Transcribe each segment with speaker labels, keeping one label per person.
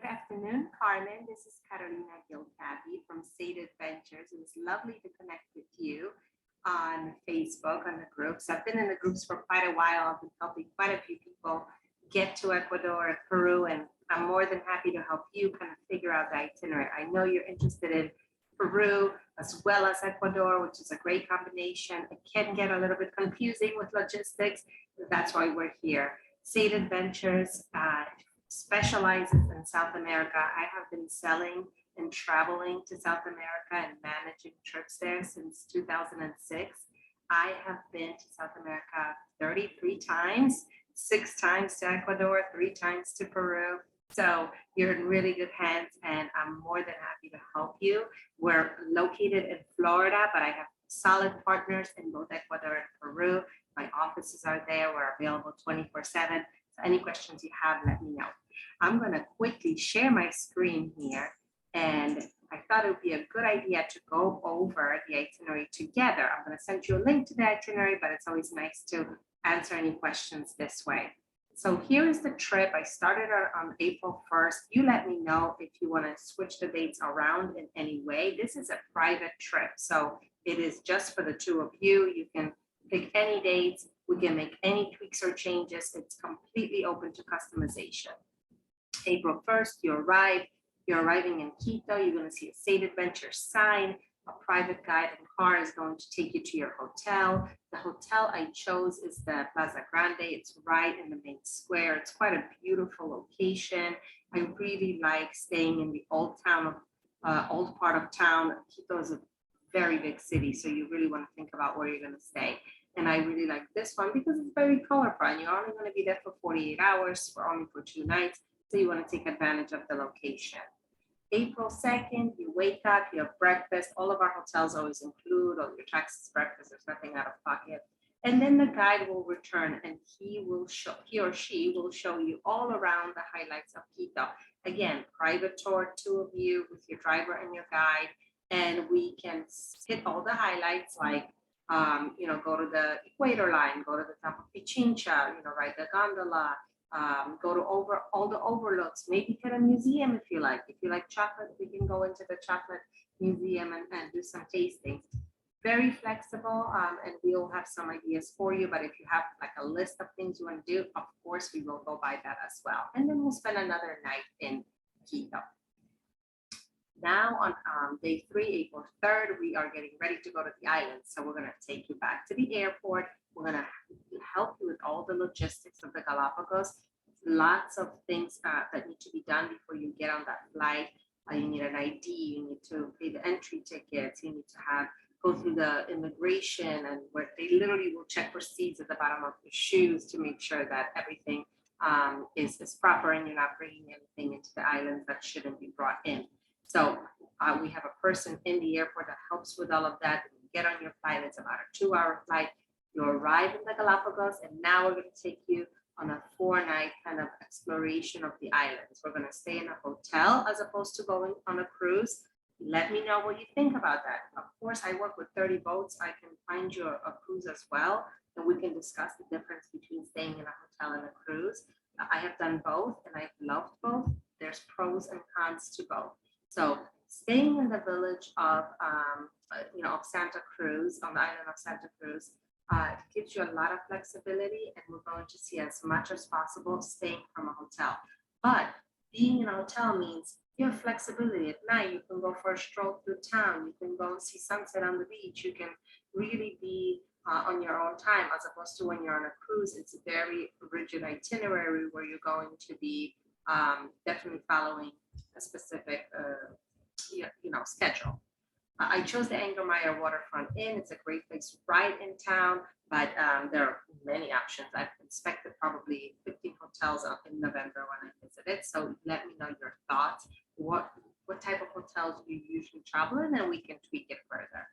Speaker 1: Good afternoon, Carmen. This is Carolina Gilcavi from State Adventures. It was lovely to connect with you on Facebook, on the groups. I've been in the groups for quite a while. I've been helping quite a few people get to Ecuador and Peru, and I'm more than happy to help you kind of figure out the itinerary. I know you're interested in Peru as well as Ecuador, which is a great combination. It can get a little bit confusing with logistics. That's why we're here. State Adventures specializes in South America. I have been selling and traveling to South America and managing trips there since 2006. I have been to South America 33 times, 6 times to Ecuador, 3 times to Peru. So you're in really good hands, and I'm more than happy to help you. We're located in Florida, but I have solid partners in both Ecuador and Peru. My offices are there. We're available 24/7. So any questions you have, let me know. I'm going to quickly share my screen here, and I thought it would be a good idea to go over the itinerary together. I'm going to send you a link to the itinerary, but it's always nice to answer any questions this way. So here is the trip. I started on April 1st. You let me know if you want to switch the dates around in any way. This is a private trip, so it is just for the two of you. You can pick any dates. We can make any tweaks or changes. It's completely open to customization. April 1st, you arrive. You're arriving in Quito. You're going to see a State Adventure sign. A private guide and car is going to take you to your hotel. The hotel I chose is the Plaza Grande. It's right in the main square. It's quite a beautiful location. I really like staying in the old part of town. Quito is a very big city, so you really want to think about where you're going to stay. And I really like this one because it's very colorful, and you're only going to be there for 48 hours, only for 2 nights. So you want to take advantage of the location. April 2nd, you wake up, you have breakfast. All of our hotels always include all your taxes, breakfast. There's nothing out of pocket. And then the guide will return, and he or she will show you all around the highlights of Quito. Again, private tour, 2 of you with your driver and your guide, and we can hit all the highlights like go to the equator line, go to the top of Pichincha, ride the gondola, go to all the overlooks, maybe hit a museum if you like. If you like chocolate, we can go into the chocolate museum and do some tasting. Very flexible, and we'll have some ideas for you, but if you have like a list of things you want to do, of course, we will go by that as well. And then we'll spend another night in Quito. Now on day 3, April 3rd, we are getting ready to go to the island. So we're going to take you back to the airport. We're going to help you with all the logistics of the Galapagos. Lots of things that need to be done before you get on that flight. You need an ID, you need to pay the entry tickets, you need to go through the immigration, and where they literally will check for seeds at the bottom of your shoes to make sure that everything is proper and you're not bringing anything into the islands that shouldn't be brought in. So we have a person in the airport that helps with all of that. When you get on your flight, it's about a 2-hour flight. You arrive in the Galapagos, and now we're going to take you on a 4-night kind of exploration of the islands. We're going to stay in a hotel as opposed to going on a cruise. Let me know what you think about that. Of course, I work with 30 boats. I can find you a cruise as well, and we can discuss the difference between staying in a hotel and a cruise. I have done both, and I've loved both. There's pros and cons to both. So staying in the village of Santa Cruz, on the island of Santa Cruz, gives you a lot of flexibility, and we're going to see as much as possible staying from a hotel. But being in a hotel means you have flexibility. At night, you can go for a stroll through town. You can go and see sunset on the beach. You can really be on your own time, as opposed to when you're on a cruise. It's a very rigid itinerary where you're going to be definitely following a specific schedule. I chose the Angermeyer Waterfront Inn. It's a great place right in town, but there are many options. I've inspected probably 15 hotels in November when I visited. So let me know your thoughts. What type of hotels do you usually travel in, and we can tweak it further.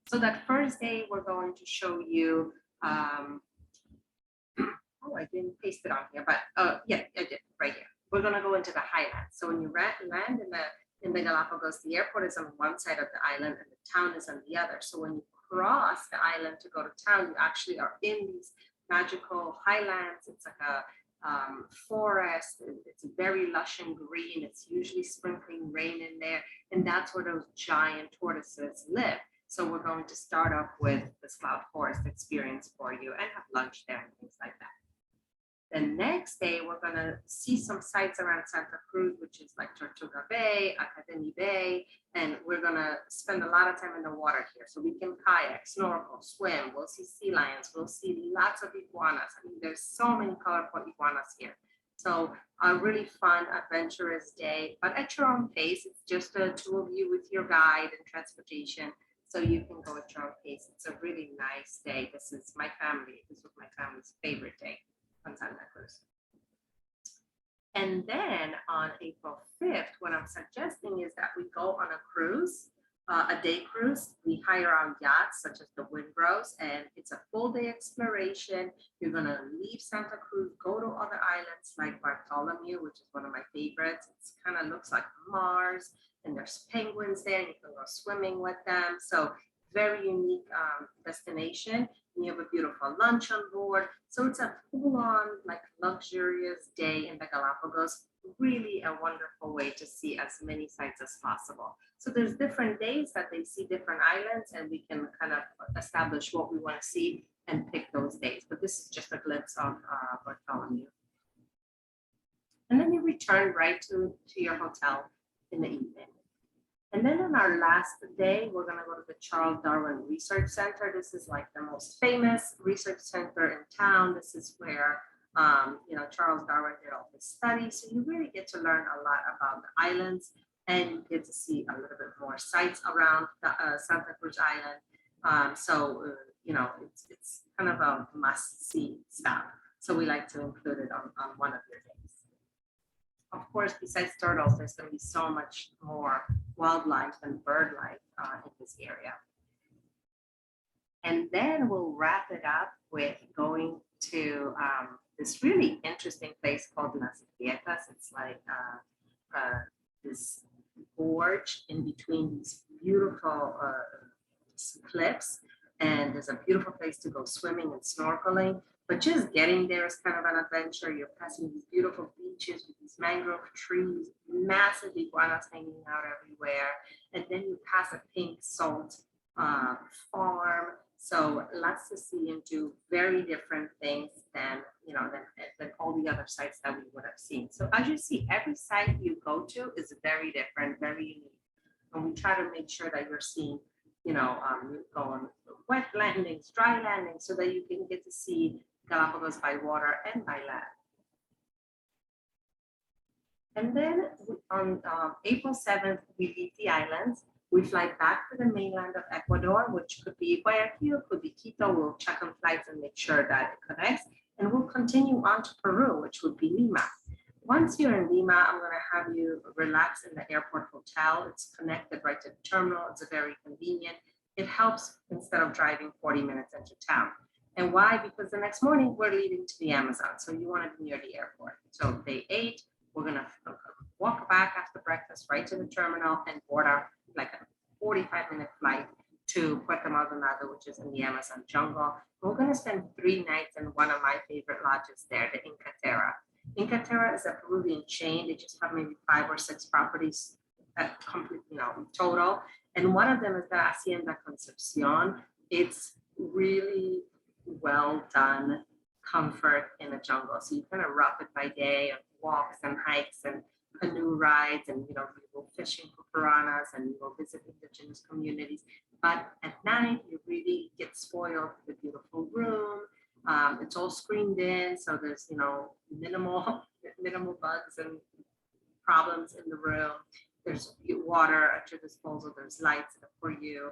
Speaker 1: So that first day, we're going to show you. I didn't paste it on here, but yeah, I did right here. We're going to go into the highlands. So when you land in the Galapagos, the airport is on one side of the island and the town is on the other. So when you cross the island to go to town, you actually are in these magical highlands. It's like forest. It's very lush and green. It's usually sprinkling rain in there. And that's where those giant tortoises live. So we're going to start off with this cloud forest experience for you and have lunch there and things like that. The next day, we're going to see some sites around Santa Cruz, which is like Tortuga Bay, Academy Bay, and we're going to spend a lot of time in the water here. So we can kayak, snorkel, swim. We'll see sea lions. We'll see lots of iguanas. I mean, there's so many colorful iguanas here. So a really fun, adventurous day, but at your own pace. It's just the two of you with your guide and transportation. So you can go at your own pace. It's a really nice day. This was my family's favorite day on Santa Cruz. And then on April 5th, what I'm suggesting is that we go on a cruise, a day cruise. We hire out yachts such as the Windrose, and it's a full day exploration. You're gonna leave Santa Cruz, go to other islands like Bartholomew, which is one of my favorites. It kind of looks like Mars, and there's penguins there. You can go swimming with them. So very unique destination. You have a beautiful lunch on board. So it's a full-on, like, luxurious day in the Galapagos. Really a wonderful way to see as many sites as possible. So there's different days that they see different islands, and we can kind of establish what we want to see and pick those days. But this is just a glimpse of Bartholomew. And then you return right to your hotel in the evening. And then on our last day, we're going to go to the Charles Darwin Research Center. This is like the most famous research center in town. This is where, Charles Darwin did all his studies. So you really get to learn a lot about the islands, and you get to see a little bit more sites around the, Santa Cruz Island. It's kind of a must-see stop. So we like to include it on one of your days. Of course, besides turtles, there's going to be so much more wildlife and bird life in this area. And then we'll wrap it up with going to this really interesting place called Las Grietas. It's like this gorge in between these beautiful cliffs. And there's a beautiful place to go swimming and snorkeling. But just getting there is kind of an adventure. You're passing these beautiful beaches with these mangrove trees, massive iguanas hanging out everywhere. And then you pass a pink salt farm. So lots to see and do, very different things than all the other sites that we would have seen. So as you see, every site you go to is very different, very unique. And we try to make sure that you're seeing, you go on wet landings, dry landings, so that you can get to see Galapagos by water and by land. And then on April 7th, we leave the islands. We fly back to the mainland of Ecuador, which could be Guayaquil, could be Quito. We'll check on flights and make sure that it connects. And we'll continue on to Peru, which would be Lima. Once you're in Lima, I'm going to have you relax in the airport hotel. It's connected right to the terminal. It's very convenient. It helps instead of driving 40 minutes into town. And why? Because the next morning we're leaving to the Amazon. So you want to be near the airport. So day 8, we're going to walk back after breakfast right to the terminal and board our like a 45-minute flight to Puerto Maldonado, which is in the Amazon jungle. We're going to spend 3 nights in one of my favorite lodges there, the Inca Terra. Inca Terra is a Peruvian chain. They just have maybe 5 or 6 properties complete, total. And one of them is the Hacienda Concepcion. It's really well done comfort in the jungle. So you kind of rough it by day of walks and hikes and canoe rides, and you go fishing for piranhas, and you go visit indigenous communities. But at night, you really get spoiled with a beautiful room. It's all screened in, so there's minimal bugs and problems in the room. There's water at your disposal. There's lights for you.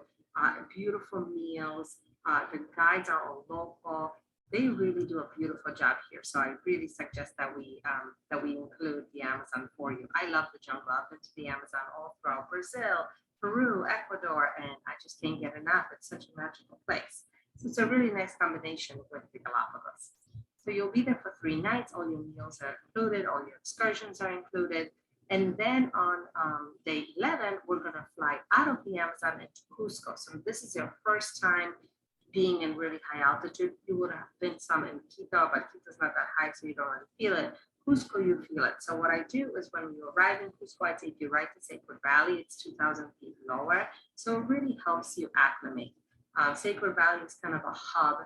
Speaker 1: Beautiful meals. The guides are all local. They really do a beautiful job here. So I really suggest that we include the Amazon for you. I love the jungle. I've been to the Amazon all throughout Brazil, Peru, Ecuador, and I just can't get enough. It's such a magical place. So it's a really nice combination with the Galapagos. So you'll be there for 3 nights. All your meals are included. All your excursions are included. And then on day 11, we're going to fly out of the Amazon into Cusco. So this is your first time
Speaker 2: being in really high altitude. You would have been some in Quito, but Quito's not that high, so you don't really feel it. Cusco, you feel it. So what I do is when you arrive in Cusco, I take you right to Sacred Valley. It's 2,000 feet lower, so it really helps you acclimate. Sacred Valley is kind of a hub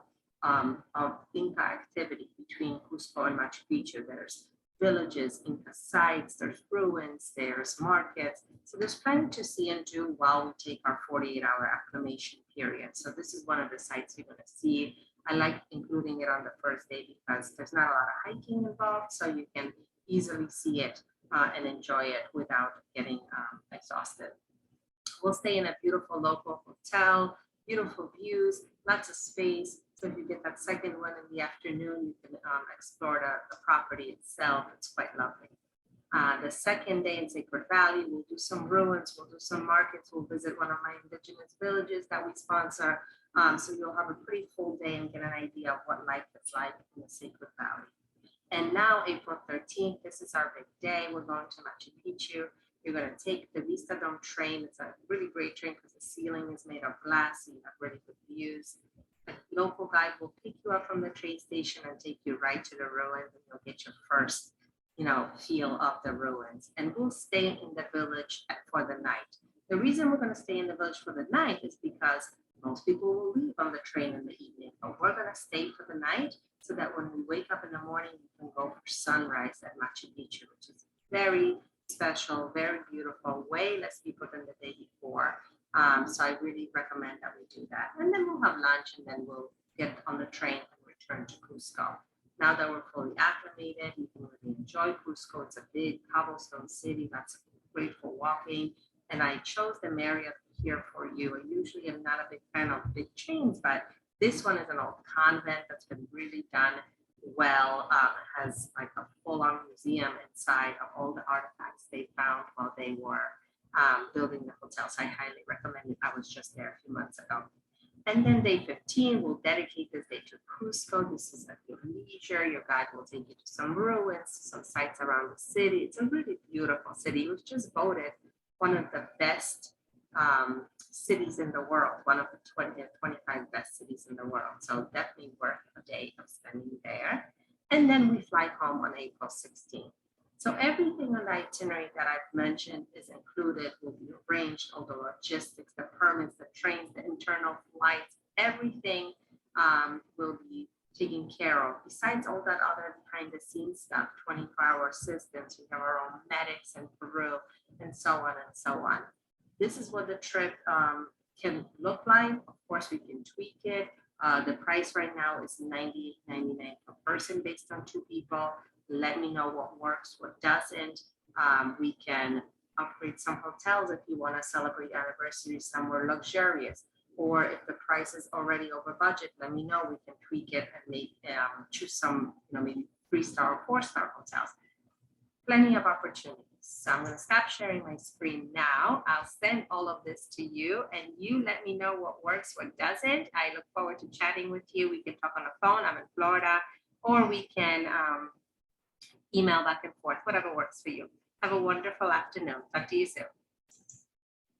Speaker 2: of Inca activity between Cusco and Machu Picchu. There's villages, Inca sites, there's ruins, there's markets. So there's plenty to see and do while we take our 48-hour acclimation period. So this is one of the sites you're going to see. I like including it on the first day because there's not a lot of hiking involved, so you can easily see it and enjoy it without getting exhausted. We'll stay in a beautiful local hotel, beautiful views, lots of space. So if you get that second one in the afternoon, you can explore the property itself. It's quite lovely. The second day in Sacred Valley, we'll do some ruins, we'll do some markets, we'll visit one of my indigenous villages that we sponsor. So you'll have a pretty full day and get an idea of what life is like in the Sacred Valley. And now April 13th, this is our big day. We're going to Machu Picchu. You're going to take the Vista Dome train. It's a really great train because the ceiling is made of glass. So you have really good views. A local guide will pick you up from the train station and take you right to the ruins, and you'll get your first, feel of the ruins. And we'll stay in the village for the night. The reason we're going to stay in the village for the night is because most people will leave on the train in the evening, but we're going to stay for the night so that when we wake up in the morning, we can go for sunrise at Machu Picchu, which is very special, very beautiful, way less people than the day before. So I really recommend that we do that. And then we'll have lunch and then we'll get on the train and return to Cusco. Now that we're fully acclimated, you can really enjoy Cusco. It's a big cobblestone city that's great for walking. And I chose the Marriott here for you. I usually am not a big fan of big chains, but this one is an old convent that's been really done well. Has like a full-on museum inside of all the artifacts they found while they were building the hotel. So I highly recommend it. I was just there a few months ago. And then day 15, we'll dedicate this day to Cusco. This is at your leisure. Your guide will take you to some ruins, some sites around the city. It's a really beautiful city. It was just voted one of the best cities in the world, one of the 20 and 25 best cities in the world. So definitely worth a day of spending there. And then we fly home on April 16th. So everything on the itinerary that I've mentioned is included, will be arranged, all the logistics, the permits, the trains, the internal flights, everything will be taken care of. Besides all that other behind the scenes stuff, 24-hour assistance, we have our own medics in Peru, and so on and so on. This is what the trip can look like. Of course, we can tweak it. The price right now is $98.99 per person based on 2 people. Let me know what works, what doesn't. We can upgrade some hotels if you want to celebrate anniversary somewhere luxurious. Or if the price is already over budget, let me know. We can tweak it and make choose some, maybe 3-star or 4-star hotels. Plenty of opportunities. So I'm going to stop sharing my screen now. I'll send all of this to you and you let me know what works, what doesn't. I look forward to chatting with you. We can talk on the phone. I'm in Florida, or we can email back and forth, whatever works for you. Have a wonderful afternoon. Talk to you soon.